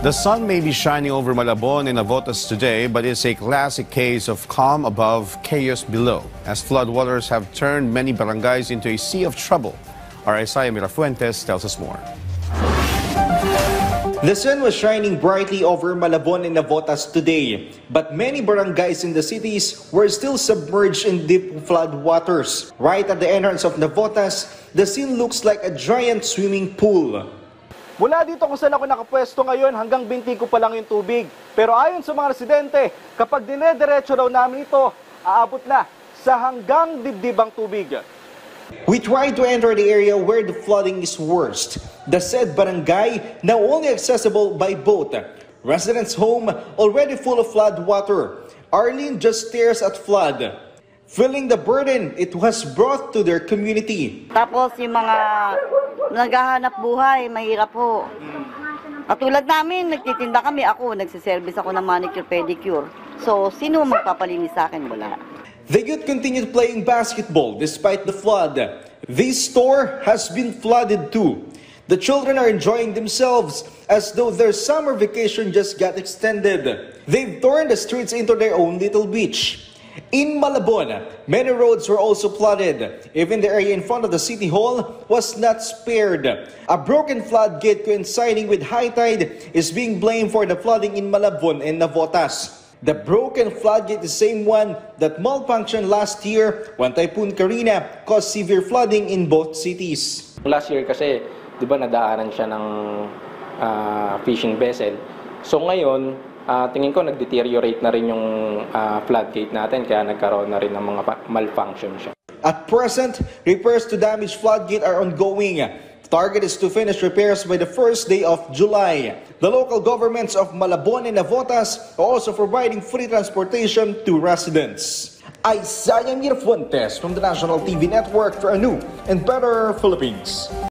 The sun may be shining over Malabon and Navotas today, but it's a classic case of calm above, chaos below, as floodwaters have turned many barangays into a sea of trouble. Our Isaiah Mirafuentes tells us more. The sun was shining brightly over Malabon and Navotas today, but many barangays in the cities were still submerged in deep floodwaters. Right at the entrance of Navotas, the scene looks like a giant swimming pool. Mula dito kung saan ako nakapwesto ngayon, hanggang binti ko pa lang yung tubig. Pero ayon sa mga residente, kapag dinediretso daw namin ito, aabot na sa hanggang dibdibang tubig. We tried to enter the area where the flooding is worst. The said barangay now only accessible by boat. Residents' home already full of flood water. Arlene just stares at flood, feeling the burden it has brought to their community. Tapos yung mga naghahanap buhay, mahirap po. Katulad namin, nagtitinda kami. Ako, nagsiservice ako ng manicure, pedicure. So, sino magpapalinis sa akin? Wala. The youth continued playing basketball despite the flood. This store has been flooded too. The children are enjoying themselves as though their summer vacation just got extended. They've turned the streets into their own little beach. In Malabon, many roads were also flooded. Even the area in front of the City Hall was not spared. A broken floodgate coinciding with high tide is being blamed for the flooding in Malabon and Navotas. The broken floodgate is the same one that malfunctioned last year when Typhoon Karina caused severe flooding in both cities. Last year kasi, di ba, nadaanan siya ng fishing vessel. So ngayon, tingin ko nag-deteriorate na rin yung floodgate natin, kaya nagkaroon na rin ng mga malfunction siya. At present, repairs to damaged floodgate are ongoing. Target is to finish repairs by the first day of July. The local governments of Malabon and Navotas are also providing free transportation to residents. Isaiah Mirafuentes from the National TV Network for a new and better Philippines.